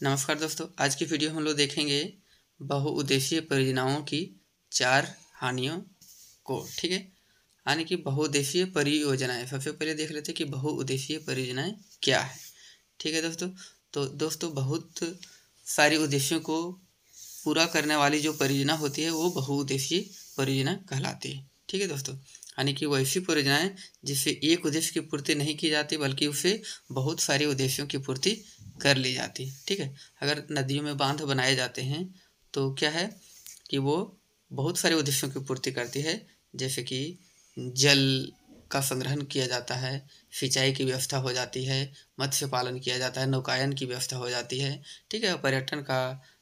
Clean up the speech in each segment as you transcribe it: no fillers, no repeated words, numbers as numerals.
नमस्कार दोस्तों, आज की वीडियो हम लोग देखेंगे बहुउद्देशीय परियोजनाओं की 4 हानियों को। ठीक है, यानी कि बहुउद्देशीय परियोजनाएं। सबसे पहले देख लेते हैं कि बहुउद्देशीय परियोजनाएं क्या है। ठीक है दोस्तों, तो दोस्तों बहुत सारे उद्देश्यों को पूरा करने वाली जो परियोजना होती है वो बहुउद्देशीय परियोजना कहलाती है। ठीक है दोस्तों, यानी कि वैसी परियोजनाएं जिससे एक उद्देश्य की पूर्ति नहीं की जाती बल्कि उससे बहुत सारे उद्देश्यों की पूर्ति कर ली जाती है। ठीक है, अगर नदियों में बांध बनाए जाते हैं तो क्या है कि वो बहुत सारे उद्देश्यों की पूर्ति करती है, जैसे कि जल का संग्रहण किया जाता है, सिंचाई की व्यवस्था हो जाती है, मत्स्य पालन किया जाता है, नौकायन की व्यवस्था हो जाती है। ठीक है, पर्यटन का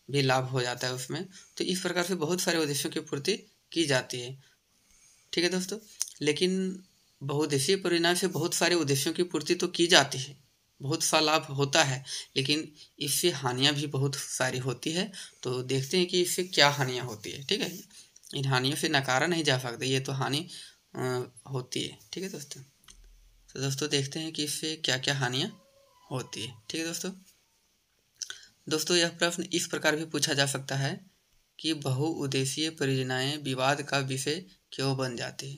भी लाभ हो जाता है उसमें। तो इस प्रकार से बहुत सारे उद्देश्यों की पूर्ति की जाती है। ठीक है दोस्तों, लेकिन बहुउद्देशीय परियोजना से बहुत सारे उद्देश्यों की पूर्ति तो की जाती है, बहुत सा लाभ होता है, लेकिन इससे हानियां भी बहुत सारी होती है। तो देखते हैं कि इससे क्या हानियां होती है। ठीक है, इन हानियों से नकारा नहीं जा सकता, ये तो हानि होती है। ठीक है दोस्तों, तो दोस्तों देखते हैं कि इससे क्या क्या हानियां होती है। ठीक है दोस्तों, यह प्रश्न इस प्रकार भी पूछा जा सकता है कि बहुउद्देशीय परियोजनाएं विवाद का विषय क्यों बन जाती है।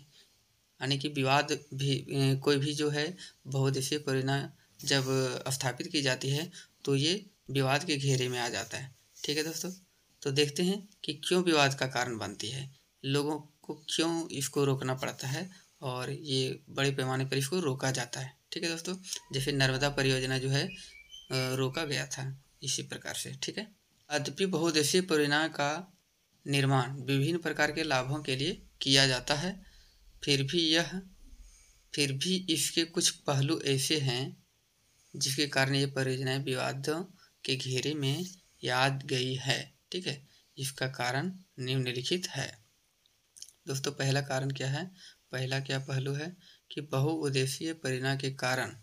यानी कि विवाद भी कोई भी जो है बहुउद्देशीय परियोजना जब स्थापित की जाती है तो ये विवाद के घेरे में आ जाता है। ठीक है दोस्तों, तो देखते हैं कि क्यों विवाद का कारण बनती है, लोगों को क्यों इसको रोकना पड़ता है और ये बड़े पैमाने पर इसको रोका जाता है। ठीक है दोस्तों, जैसे नर्मदा परियोजना जो है रोका गया था इसी प्रकार से। ठीक है, यद्यपि बहुउद्देशीय परियोजना का निर्माण विभिन्न प्रकार के लाभों के लिए किया जाता है, फिर फिर भी इसके कुछ पहलू ऐसे हैं जिसके कारण ये परियोजनाएं विवादों के घेरे में आ गई है। ठीक है, इसका कारण निम्नलिखित है। दोस्तों पहला कारण क्या है, पहला क्या पहलू है कि बहुउद्देशीय परियोजना के कारण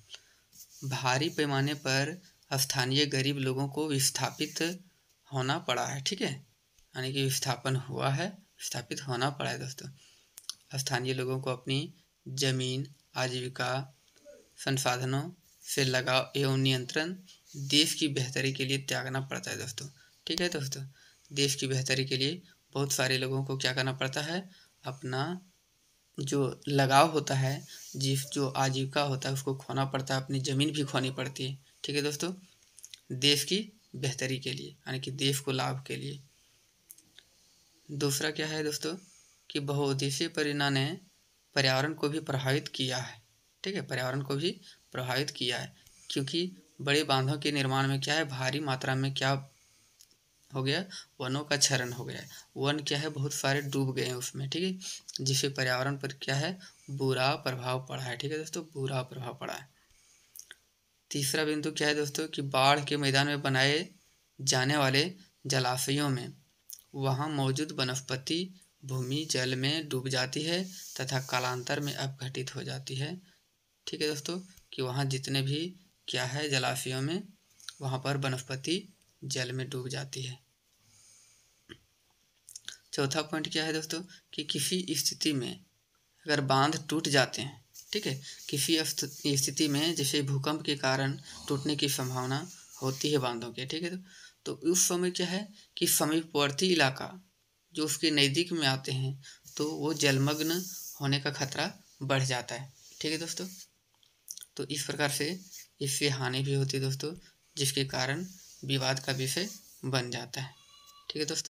भारी पैमाने पर स्थानीय गरीब लोगों को विस्थापित होना पड़ा है। ठीक है, यानी कि विस्थापन हुआ है, विस्थापित होना पड़ा है। दोस्तों स्थानीय लोगों को अपनी जमीन, आजीविका, संसाधनों से लगाव एवं नियंत्रण देश की बेहतरी के लिए त्यागना पड़ता है दोस्तों। ठीक है दोस्तों, देश की बेहतरी के लिए बहुत सारे लोगों को क्या करना पड़ता है, अपना जो लगाव होता है, जो आजीविका होता है उसको खोना पड़ता है, अपनी ज़मीन भी खोनी पड़ती है। ठीक है दोस्तों, देश की बेहतरी के लिए, यानी कि देश को लाभ के लिए। दूसरा क्या है दोस्तों कि बहुउद्देशीय परियोजना ने पर्यावरण को भी प्रभावित किया है। ठीक है, पर्यावरण को भी प्रभावित किया है, क्योंकि बड़े बांधों के निर्माण में क्या है, भारी मात्रा में क्या हो गया, वनों का क्षरण हो गया है। वन क्या है, बहुत सारे डूब गए हैं उसमें। ठीक है, जिससे पर्यावरण पर क्या है, बुरा प्रभाव पड़ा है। ठीक है दोस्तों, बुरा प्रभाव पड़ा है। तीसरा बिंदु क्या है दोस्तों कि बाढ़ के मैदान में बनाए जाने वाले जलाशयों में वहाँ मौजूद वनस्पति भूमि जल में डूब जाती है तथा कालांतर में अपघटित हो जाती है। ठीक है दोस्तों, कि वहाँ जितने भी क्या है जलाशयों में, वहाँ पर वनस्पति जल में डूब जाती है। चौथा पॉइंट क्या है दोस्तों कि किसी स्थिति में अगर बांध टूट जाते हैं, ठीक है, किसी स्थिति में जैसे भूकंप के कारण टूटने की संभावना होती है बांधों के। ठीक है, तो उस समय क्या है कि समीपवर्ती इलाका जो उसके नज़दीक में आते हैं तो वो जलमग्न होने का खतरा बढ़ जाता है। ठीक है दोस्तों, तो इस प्रकार से इससे हानि भी होती है दोस्तों, जिसके कारण विवाद का विषय बन जाता है। ठीक है दोस्तों।